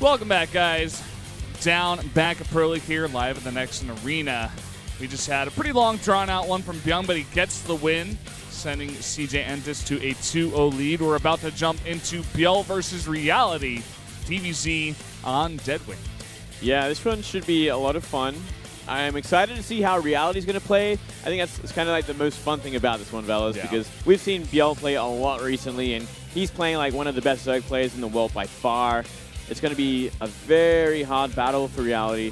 Welcome back, guys. Back at Pro League here, live at the Next Arena. We just had a pretty long, drawn-out one from ByuL, but he gets the win, sending CJ Entis to a 2-0 lead. We're about to jump into ByuL versus Reality, TVZ on Deadwing. Yeah, this one should be a lot of fun. I'm excited to see how Reality's going to play. I think that's kind of like the most fun thing about this one, fellas, because we've seen ByuL play a lot recently, and he's playing like one of the best Zerg players in the world by far. It's going to be a very hard battle for Reality.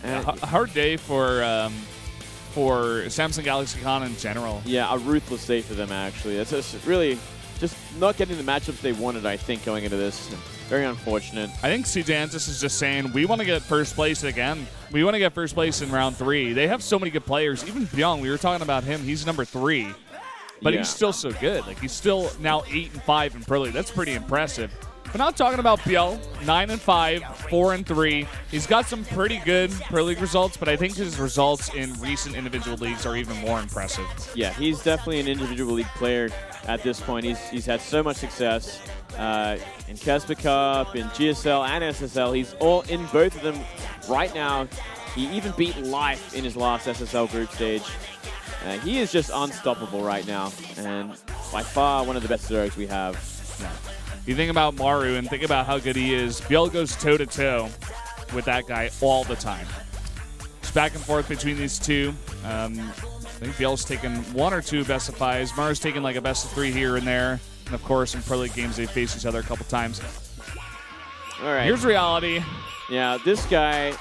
And a hard day for Samsung Galaxy Con in general. Yeah, a ruthless day for them, actually. That's just really just not getting the matchups they wanted, I think, going into this. Very unfortunate. I think CJ Entis is just saying, we want to get first place again. We want to get first place in round 3. They have so many good players. Even ByuL, we were talking about him. He's number 3. But he's still so good. Like, he's still now 8-5 in Pro League. That's pretty impressive. But now talking about ByuL, 9-5, 4-3. He's got some pretty good Pro League results, but I think his results in recent individual leagues are even more impressive. Yeah, he's definitely an individual league player at this point. He's had so much success in Casper Cup, in GSL, and SSL. He's all in both of them right now. He even beat Life in his last SSL group stage. He is just unstoppable right now, and by far one of the best Zergs we have. Yeah. You think about Maru and think about how good he is. ByuL goes toe-to-toe with that guy all the time. It's back and forth between these two. I think ByuL's taken 1 or 2 best of 5s. Maru's taken like a best of 3 here and there. And of course, in Pro League games, they face each other a couple times. All right. Here's Reality. Yeah, this guy,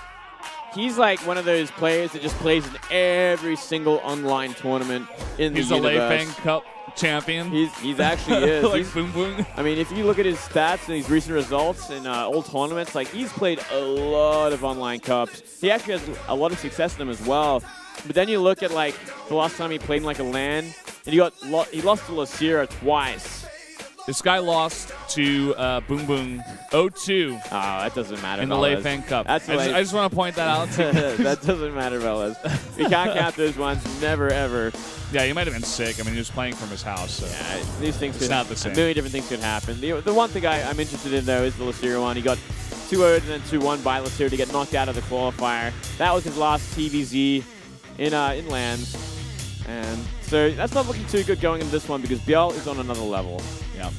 he's like one of those players that just plays in every single online tournament in the universe. He's a Leifang Cup champion. He's actually is. Like boom boom. I mean, if you look at his stats and his recent results in old tournaments, like he's played a lot of online cups. He actually has a lot of success in them as well. But then you look at like the last time he played in like a LAN, and he lost to Lasira twice. This guy lost to Boom Boom 0-2. Oh, that doesn't matter. In the Leifang Cup. I just want to point that out. That doesn't matter, fellas. We can't count those ones. Never, ever. Yeah, he might have been sick. I mean, he was playing from his house. So yeah, these things it's not the same. A million different things could happen. The one thing I'm interested in, though, is the Lasira one. He got 2-0'd and then 2-1 by Lasira to get knocked out of the qualifier. That was his last TVZ in LANs. And so that's not looking too good going into this one because ByuL is on another level. Yeah.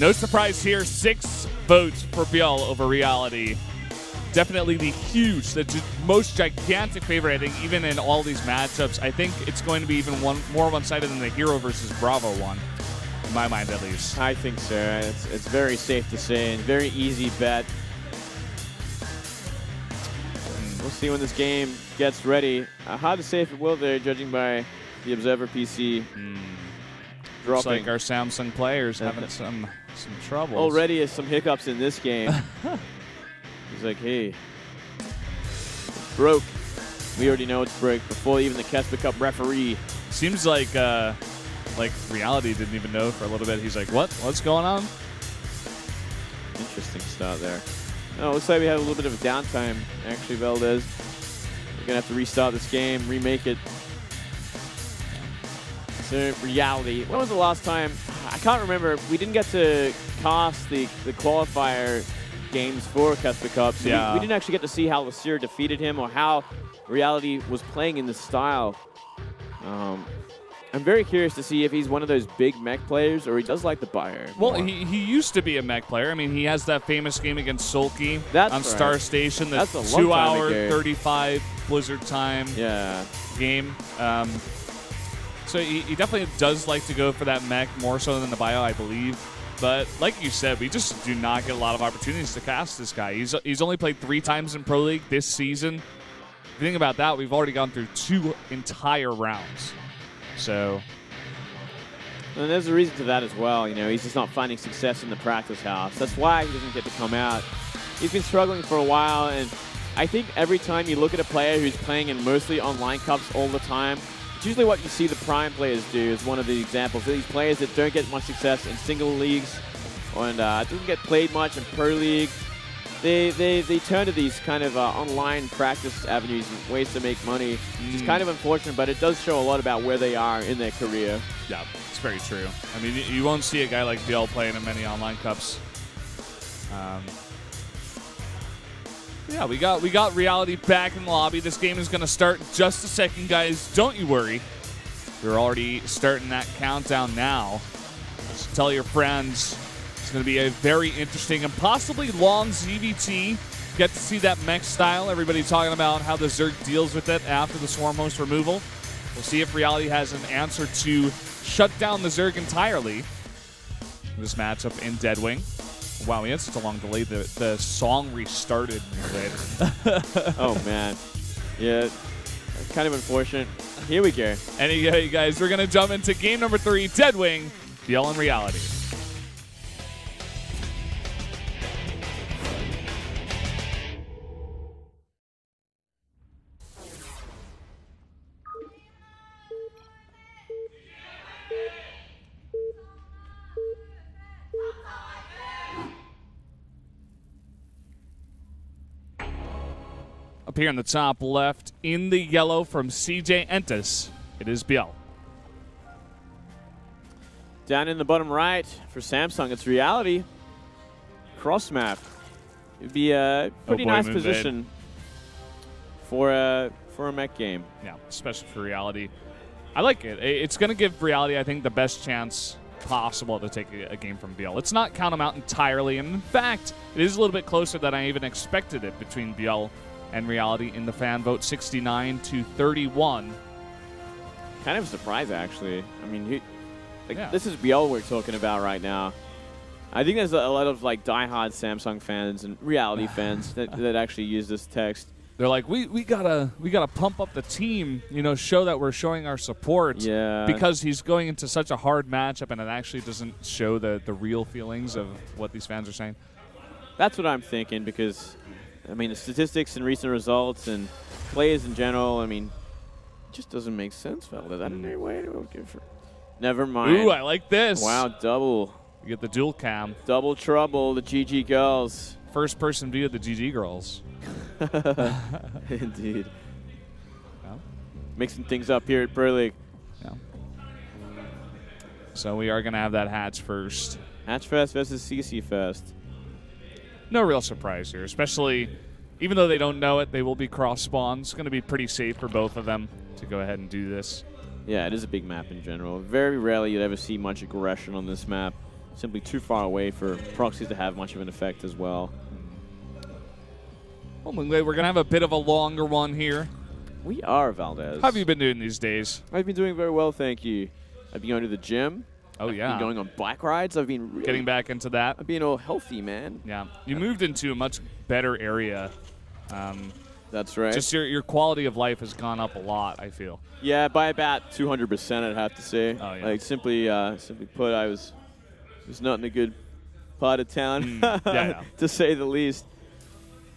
No surprise here. 6 votes for ByuL over Reality. Definitely the most gigantic favorite, I think, even in all these matchups. I think it's going to be even more one-sided than the Hero versus Bravo one, in my mind at least. I think so. It's very safe to say and very easy bet. We'll see when this game gets ready. Hard to say if it will there, judging by the Observer PC. Looks like our Samsung players having some troubles. Already is some hiccups in this game. He's like, hey, it's broke. We already know it's broke before even the Casper Cup referee. Seems like Reality didn't even know for a little bit. He's like, what? What's going on? Interesting start there. Oh, looks like we have a little bit of a downtime, actually, Valdez. We're going to have to restart this game, remake it. So, Reality. When was the last time? I can't remember. We didn't get to cast the qualifier games for Casper Cup. So we didn't actually get to see how Lasira defeated him or how Reality was playing in this style. I'm very curious to see if he's one of those big mech players or he does like the Bayer. Well, he used to be a mech player. I mean, he has that famous game against Sulky on Star Station, the 2-hour, 35 Blizzard time game. So he definitely does like to go for that mech more so than the ByuL, I believe. But like you said, we just do not get a lot of opportunities to cast this guy. He's only played 3 times in Pro League this season. If you think about that, we've already gone through 2 entire rounds. So, and there's a reason to that as well. You know, he's just not finding success in the practice house. That's why he doesn't get to come out. He's been struggling for a while, and I think every time you look at a player who's playing in mostly online cups all the time, it's usually what you see the prime players do is one of the examples. These players that don't get much success in single leagues and doesn't get played much in Pro League, they turn to these kind of online practice avenues and ways to make money. It's kind of unfortunate, but it does show a lot about where they are in their career. Yeah, it's very true. I mean, you won't see a guy like ByuL playing in many online cups. Yeah, we got Reality back in the lobby. This game is going to start in just a second, guys. Don't you worry. We're already starting that countdown now. Just tell your friends. It's going to be a very interesting and possibly long ZVT. Get to see that mech style. Everybody talking about how the Zerg deals with it after the Swarm Host removal. We'll see if Reality has an answer to shut down the Zerg entirely. This matchup in Deadwing. Wow, we had such a long delay. The song restarted later. Oh, man. Yeah, kind of unfortunate. Here we go. Anyway, guys, we're going to jump into game number 3, Deadwing, ByuL and Reality. Up here in the top left, in the yellow from CJ Entis, it is ByuL. Down in the bottom right for Samsung, it's Reality. Cross map. It'd be a pretty nice position for a mech game. Yeah, especially for Reality. I like it. It's going to give Reality, I think, the best chance possible to take a game from ByuL. Let's not count them out entirely. And in fact, it is a little bit closer than I even expected it between ByuL and Reality in the fan vote, 69-31. Kind of a surprise, actually. I mean, this is ByuL we're talking about right now. I think there's a lot of like diehard Samsung fans and Reality fans that actually use this text. They're like, we gotta pump up the team, you know, show that we're showing our support. Yeah. Because he's going into such a hard matchup, and it actually doesn't show the real feelings of what these fans are saying. That's what I'm thinking, because I mean, the statistics and recent results and plays in general, I mean, it just doesn't make sense, fellas. I don't know why anyone would for. Never mind. Ooh, I like this. Wow, double. You get the dual cam. Double trouble, the GG girls. First person view of the GG girls. Indeed. Yeah. Mixing things up here at Pro League. Yeah. So we are going to have that Hatch first. Hatch Fest versus CC Fest. No real surprise here, especially even though they don't know it, they will be cross spawns. It's going to be pretty safe for both of them to go ahead and do this. Yeah, it is a big map in general. Very rarely you'd ever see much aggression on this map. Simply too far away for proxies to have much of an effect as well. Well, we're going to have a bit of a longer one here. We are, Valdez. How have you been doing these days? I've been doing very well, thank you. I've been going to the gym. Oh, yeah. I've been going on bike rides. I've been really getting back into that. I've been all healthy, man. Yeah. You moved into a much better area. That's right. Just your quality of life has gone up a lot, I feel. Yeah, by about 200%, I'd have to say. Oh, yeah. Like, simply put, I was not in a good part of town, yeah. to say the least.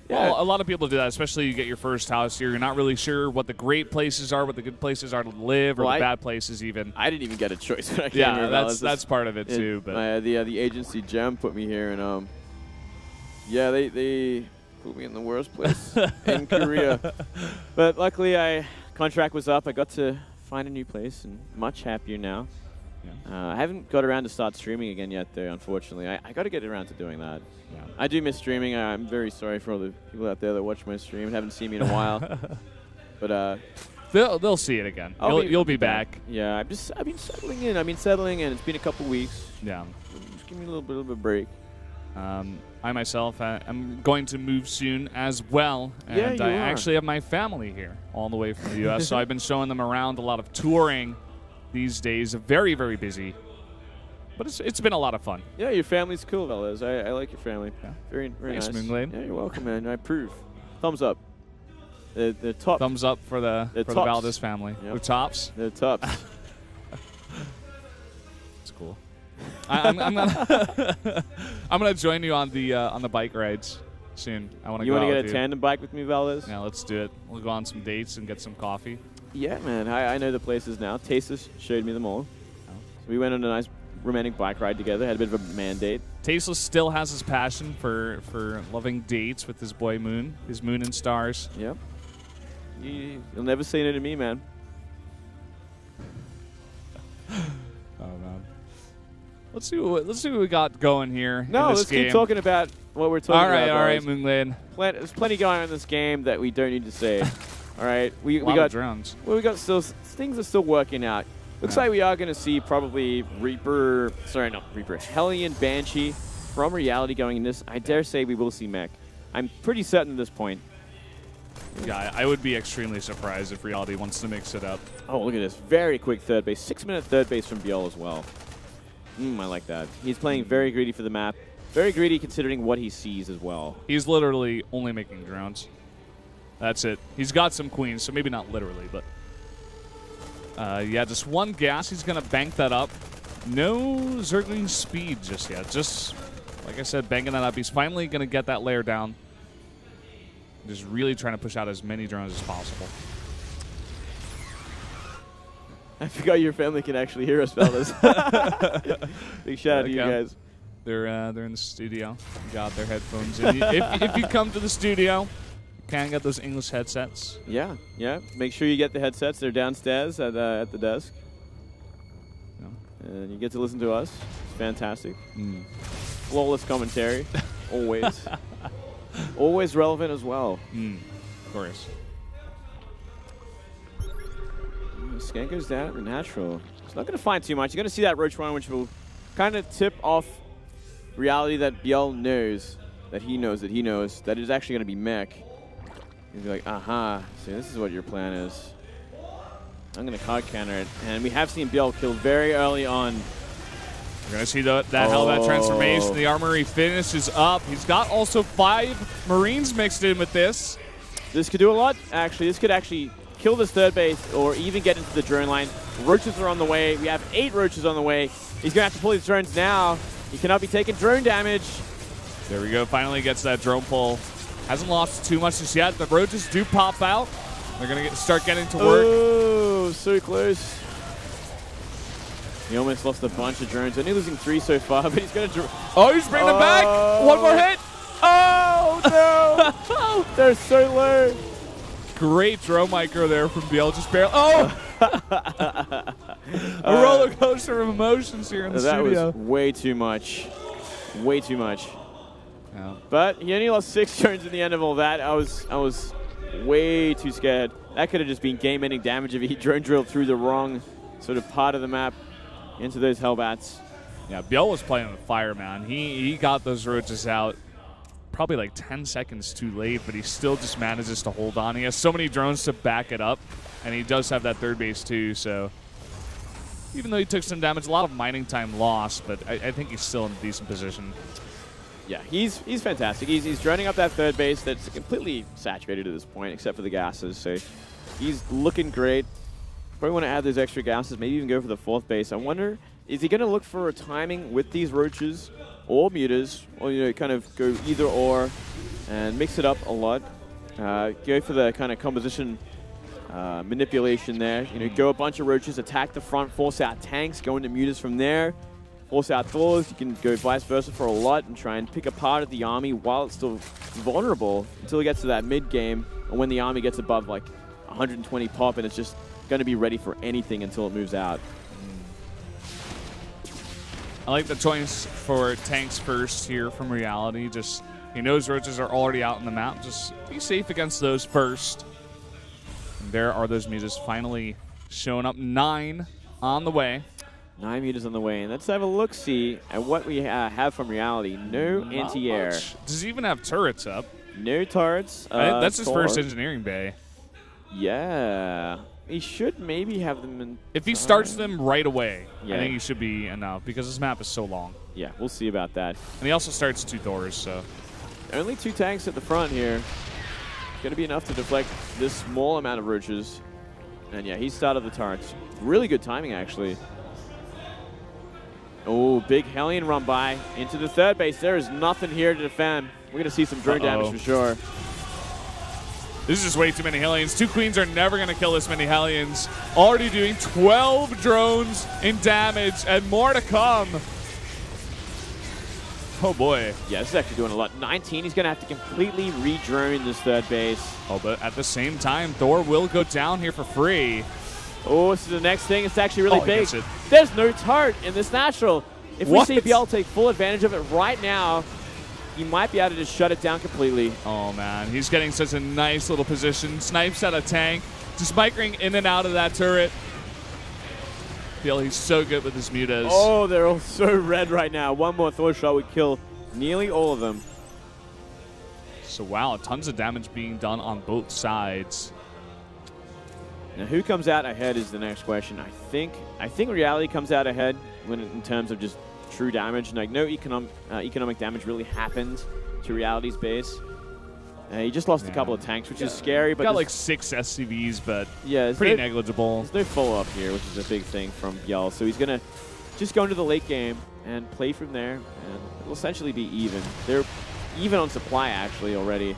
Yeah. Well, a lot of people do that, especially you get your first house here. You're not really sure what the great places are, what the good places are to live, or the bad places even. I didn't even get a choice when I came here. Yeah, that's part of it too. But the agency Gem put me here, and yeah, they put me in the worst place in Korea. But luckily, contract was up. I got to find a new place, and much happier now. Yeah. I haven't got around to start streaming again yet, though, unfortunately. I got to get around to doing that. Yeah. I do miss streaming. I'm very sorry for all the people out there that watch my stream and haven't seen me in a while. But they'll see it again. You'll be back. Yeah, I've been settling in. It's been a couple weeks. Yeah. Just give me a little bit of a break. I myself am going to move soon as well, and I actually have my family here all the way from the U.S. So I've been showing them around, a lot of touring these days. Very, very busy. But it's been a lot of fun. Yeah, your family's cool, Valdez. I like your family. Yeah. Very Thanks, nice. Moonglade. Yeah, you're welcome, man. I approve. Thumbs up. The top. Thumbs up for the Valdez family. Yep. We're tops. They're tops. It's cool. I'm gonna join you on the bike rides soon. I want to. You want to get a tandem bike with me, Valdez? Yeah, let's do it. We'll go on some dates and get some coffee. Yeah, man. I know the places now. Tasteless showed me them all. So we went on a nice romantic bike ride together. Had a bit of a mandate. Tasteless still has his passion for loving dates with his boy Moon, his Moon and Stars. Yep. You'll never say no to me, man. Oh, man. let's see what we got going here. No, let's keep talking about what we're talking about. All right, Moonglade. There's plenty going on in this game that we don't need to say. All right, we got drones. Well, we got still things are still working out. Looks like we are going to see probably Hellion Banshee from Reality going in this. I dare say we will see Mech. I'm pretty certain at this point. Yeah, I would be extremely surprised if Reality wants to mix it up. Oh, look at this. Very quick third base. 6-minute third base from ByuL as well. I like that. He's playing very greedy for the map. Very greedy considering what he sees as well. He's literally only making drones. That's it. He's got some queens, so maybe not literally, but... yeah, just one gas. He's going to bank that up. No Zergling speed just yet. Just, like I said, banking that up. He's finally going to get that layer down. Just really trying to push out as many drones as possible. I forgot your family can actually hear us, fellas. Big shout out to you guys. They're in the studio. Got their headphones in. if you come to the studio, you can get those English headsets. Yeah. Make sure you get the headsets. They're downstairs at the desk. And you get to listen to us. It's fantastic. Flawless commentary. Always. Always relevant as well. Of course. Scan goes down the natural. It's not going to find too much. You're going to see that Roach run, which will kind of tip off Reality that ByuL knows, that he knows that it's actually going to be Mech. He'll be like, aha, so this is what your plan is. I'm going to card counter it. And we have seen ByuL kill very early on. We're going to see that Hellbat transformation. The armory finishes up. He's got also 5 Marines mixed in with this. This could do a lot, actually. This could actually kill this third base or even get into the drone line. Roaches are on the way. We have 8 roaches on the way. He's going to have to pull his drones now. He cannot be taking drone damage. There we go. Finally gets that drone pull. Hasn't lost too much just yet. The roaches do pop out. They're going to start getting to work. Oh, so close. He almost lost a bunch of drones. Only losing 3 so far, but he's going to... Oh, he's bringing them back. One more hit. Oh, no. They're so low. Great drone micro there from ByuL. Just barely... Oh! A roller coaster of emotions here in the studio. That was way too much. Way too much. Yeah. But he only lost 6 turns in the end of all that. I was way too scared. That could have just been game-ending damage if he drone drilled through the wrong sort of part of the map into those Hellbats. Yeah, ByuL was playing with fire, man. He got those roaches out probably like 10 seconds too late, but he still just manages to hold on. He has so many drones to back it up, and he does have that third base too, so even though he took some damage, a lot of mining time lost, but I think he's still in a decent position. Yeah, he's fantastic. He's droning up that third base that's completely saturated at this point, except for the gases, so he's looking great. Probably want to add those extra gases, maybe even go for the 4th base. I wonder, is he going to look for a timing with these roaches or mutas, or kind of go either or and mix it up a lot? Go for the kind of composition manipulation there. Go a bunch of roaches, attack the front, force out tanks, go into mutas from there, force out Thors. You can go vice versa for a lot and try and pick apart at the army while it's still vulnerable until it gets to that mid game, and when the army gets above like 120 pop and it's just going to be ready for anything until it moves out. I like the choice for tanks first here from Reality. Just, he knows roaches are already out on the map. Just be safe against those first. And there are those mutas finally showing up. 9 on the way. 9 mutas on the way. And let's have a look-see at what we have from Reality. No anti-air. Does he even have turrets up? No turrets. That's his first engineering bay. Yeah. He should maybe have them in If he starts them right away, I think he should be enough because this map is so long. Yeah, we'll see about that. And he also starts 2 Thors, so. Only 2 tanks at the front here. Going to be enough to deflect this small amount of roaches. And yeah, he started the turrets. Really good timing, actually. Oh, big Hellion run by into the 3rd base. There is nothing here to defend. We're going to see some drone damage for sure. This is just way too many Hellions. 2 Queens are never going to kill this many Hellions. Already doing 12 drones in damage and more to come. Oh, boy. Yeah, this is actually doing a lot. 19, he's going to have to completely re-drone this 3rd base. Oh, but at the same time, Thor will go down here for free. Oh, this is the next thing. It's actually really big. It. There's no turret in this natural. If we see ByuL take full advantage of it right now, he might be able to just shut it down completely. Oh, man. He's getting such a nice little position. Snipes at a tank. Just micring in and out of that turret. ByuL, he's so good with his mutas. Oh, they're all so red right now. One more Thor shot would kill nearly all of them. So, wow, tons of damage being done on both sides. Now, who comes out ahead is the next question. I think Reality comes out ahead in terms of just true damage. Like, no economic damage really happened to Reality's base. He just lost a couple of tanks, which is scary. But got like 6 SCVs, but yeah, pretty negligible. There's no follow-up here, which is a big thing from ByuL. So he's going to just go into the late game and play from there, and it'll essentially be even. They're even on supply, actually, already.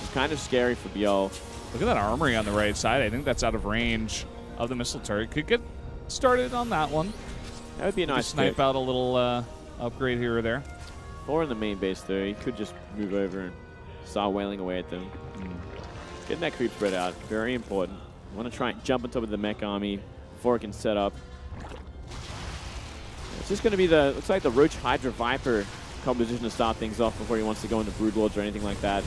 It's kind of scary for ByuL. Look at that armory on the right side. I think that's out of range of the missile turret. Could get started on that one. That would be a nice snipe out a little upgrade here or there. Or in the main base, though. He could just move over and start wailing away at them. Getting that creep spread out, very important. Want to try and jump on top of the mech army before it can set up. It's just going to be looks like the Roach Hydra Viper composition to start things off before he wants to go into Broodlords or anything like that.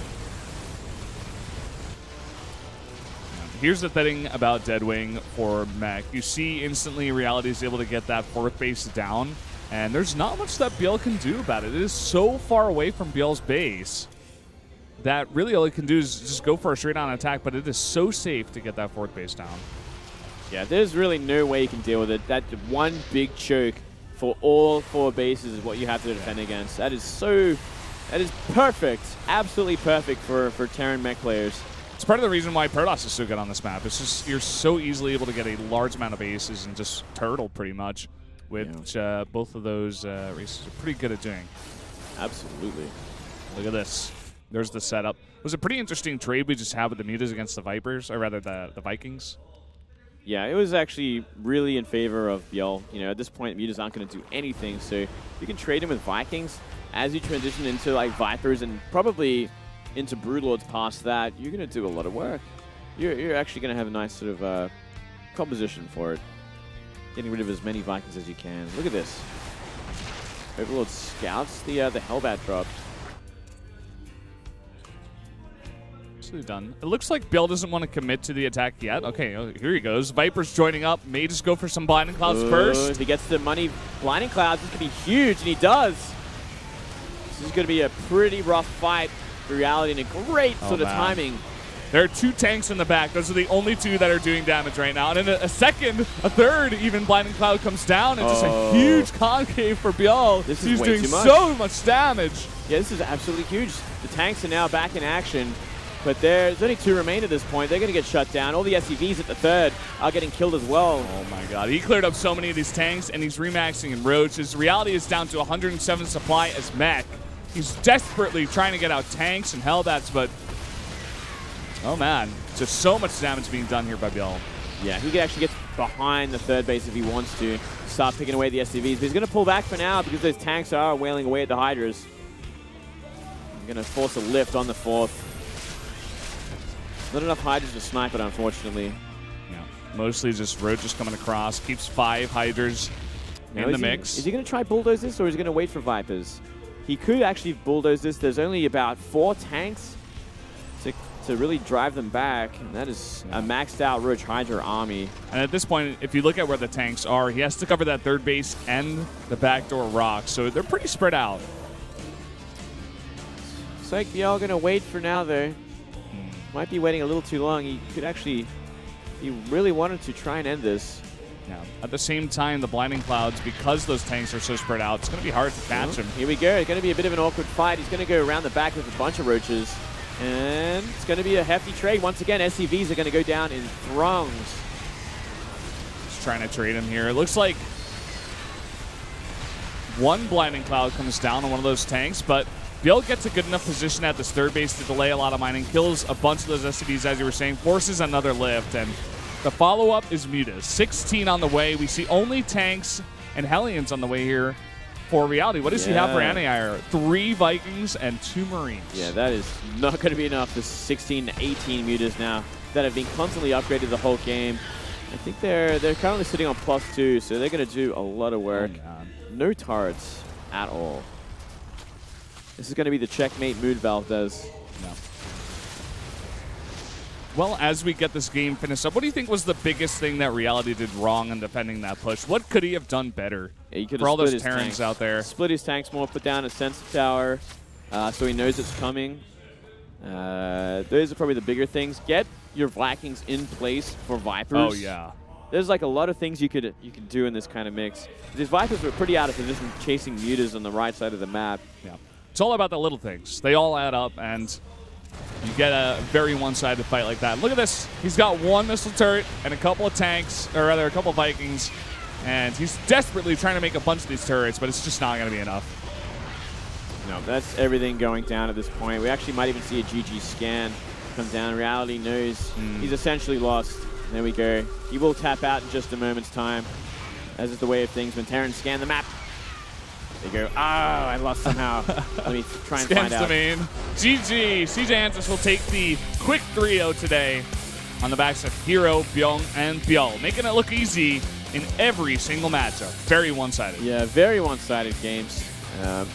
Here's the thing about Deadwing for mech. You see instantly Reality is able to get that 4th base down, and there's not much that ByuL can do about it. It is so far away from ByuL's base that really all it can do is just go for a straight-on attack, but it is so safe to get that 4th base down. Yeah, there's really no way you can deal with it. That one big choke for all 4 bases is what you have to defend against. That is perfect, absolutely perfect for Terran mech players. It's part of the reason why Protoss is so good on this map. It's just you're so easily able to get a large amount of aces and just turtle pretty much, which both of those races are pretty good at doing. Absolutely. Look at this. There's the setup. It was a pretty interesting trade we just had with the mutas against the Vipers, or rather the Vikings. Yeah, it was actually really in favor of ByuL. You know, at this point, mutas aren't going to do anything, so you can trade him with Vikings. As you transition into like Vipers and probably into Broodlords past that, you're going to do a lot of work. You're actually going to have a nice sort of composition for it. Getting rid of as many Vikings as you can. Look at this. Overlord scouts the Hellbat drop. Done. It looks like ByuL doesn't want to commit to the attack yet. Okay, here he goes. Viper's joining up. May just go for some Blinding Clouds first. If he gets the money, Blinding Clouds, this could be huge, and he does. This is going to be a pretty rough fight for Reality and a great sort of timing. There are 2 tanks in the back. Those are the only 2 that are doing damage right now. And in a second, a third, even Blinding Cloud comes down. It's just a huge concave for ByuL. He's doing so much damage. Yeah, this is absolutely huge. The tanks are now back in action. But there's only 2 remain at this point. They're going to get shut down. All the SCVs at the 3rd are getting killed as well. Oh, my God. He cleared up so many of these tanks, and he's remaxing in Roach. His Reality is down to 107 supply as mech. He's desperately trying to get out tanks and Hellbats, but oh, man. Just so much damage being done here by ByuL. Yeah, he can actually get behind the 3rd base if he wants to start picking away the SCVs. But he's going to pull back for now because those tanks are wailing away at the Hydras. He's going to force a lift on the 4th. Not enough Hydras to snipe it, unfortunately. Yeah, mostly just Roach just coming across. Keeps 5 Hydras in the mix. Is he going to try bulldoze this, or is he going to wait for Vipers? He could actually bulldoze this. There's only about 4 tanks to really drive them back, and that is a maxed out Roach Hydra army. And at this point, if you look at where the tanks are, he has to cover that 3rd base and the backdoor rock, so they're pretty spread out. Looks like ByuL going to wait for now, though. Might be waiting a little too long. He could actually, if he really wanted to, try and end this. Yeah. At the same time, the Blinding Clouds, because those tanks are so spread out, it's going to be hard to catch him. Here we go. It's going to be a bit of an awkward fight. He's going to go around the back with a bunch of Roaches. And it's going to be a hefty trade. Once again, SCVs are going to go down in throngs. Just trying to trade him here. It looks like 1 Blinding Cloud comes down on one of those tanks, but ByuL gets a good enough position at this 3rd base to delay a lot of mining, kills a bunch of those SCVs, as you were saying, forces another lift, and the follow-up is mutas. 16 on the way. We see only tanks and Hellions on the way here for Reality. What does he have for anti-air? 3 Vikings and 2 Marines. Yeah, that is not going to be enough. There's 16 to 18 mutas now that have been constantly upgraded the whole game. I think they're currently sitting on +2, so they're going to do a lot of work. Oh, no turrets at all. This is going to be the checkmate mood Valve does. No. Well, as we get this game finished up, what do you think was the biggest thing that Reality did wrong in defending that push? What could he have done better for all those Terrans out there? Split his tanks more, put down a sensor tower so he knows it's coming. Those are probably the bigger things. Get your Vikings in place for Vipers. Oh, yeah. There's like a lot of things you could do in this kind of mix. These Vipers were pretty out of position chasing mutas on the right side of the map. Yeah. It's all about the little things. They all add up, and you get a very one-sided fight like that. Look at this. He's got one missile turret and a couple of tanks, or rather a couple of Vikings, and he's desperately trying to make a bunch of these turrets, but it's just not going to be enough. No, that's everything going down at this point. We actually might even see a GG scan come down. Reality knows he's essentially lost. There we go. He will tap out in just a moment's time, as is the way of things when Terrans scan the map. They go, oh, I lost somehow. Let me try and find out. Scans the main. GG. CJ Antis will take the quick 3-0 today on the backs of Hero, ByuL, and ByuL, making it look easy in every single matchup. Very one-sided. Yeah, very one-sided games.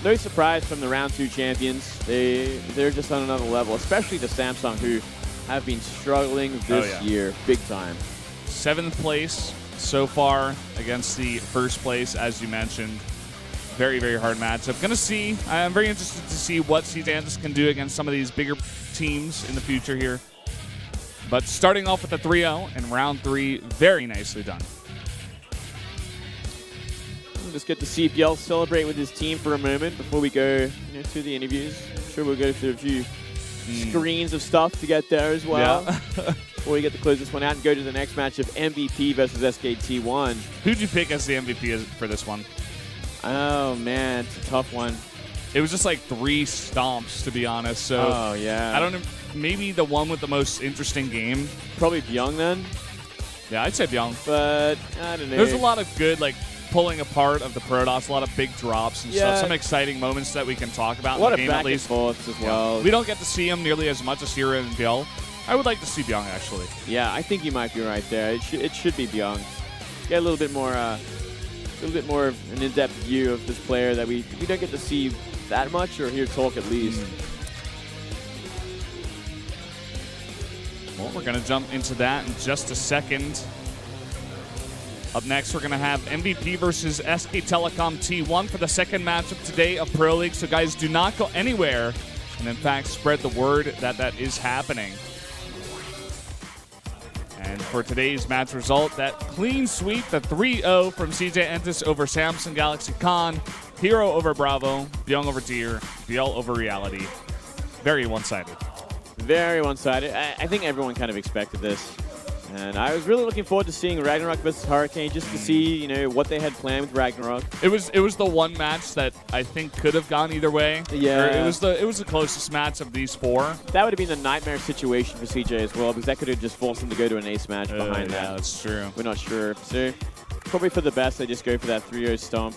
No surprise from the round 2 champions. They're just on another level, especially the Samsung, who have been struggling this year big time. 7th place so far against the 1st place, as you mentioned. Very, very hard matchup. I'm very interested to see what CJ Antis can do against some of these bigger teams in the future here. But starting off with a 3-0 in round 3, very nicely done. Just get to see ByuL celebrate with his team for a moment before we go to the interviews. I'm sure we'll go through a few screens of stuff to get there as well. Yeah. Before we get to close this one out and go to the next match of MVP versus SKT1. Who'd you pick as the MVP for this one? Oh, man, it's a tough one. It was just like 3 stomps, to be honest. So oh, yeah. I don't know. Maybe the one with the most interesting game. Probably ByuL then. Yeah, I'd say ByuL. But I don't know. There's a lot of good, like, pulling apart of the Protoss, a lot of big drops and stuff. Some exciting moments that we can talk about in the game at least. A lot of back and forths as well. We don't get to see them nearly as much as Hero and ByuL. I would like to see ByuL, actually. Yeah, I think you might be right there. It should be ByuL. Get a little bit more of an in-depth view of this player that we don't get to see that much or hear talk at least. Well, we're going to jump into that in just a second. Up next, we're going to have MVP versus SK Telecom T1 for the second matchup today of Pro League. So, guys, do not go anywhere. And, in fact, spread the word that is happening. And for today's match result, that clean sweep, the 3-0 from CJ Antis over Samsung Galaxy Khan, Hero over Bravo, ByuL over Deer, ByuL over Reality. Very one-sided. Very one-sided. I think everyone kind of expected this. And I was really looking forward to seeing Ragnarok versus Hurricane just to see, what they had planned with Ragnarok. It was the one match that I think could have gone either way. Yeah. It was the closest match of these 4. That would have been a nightmare situation for CJ as well, because that could have just forced him to go to an ace match behind that. Yeah, that's true. We're not sure. So probably for the best, they just go for that 3-0 stomp.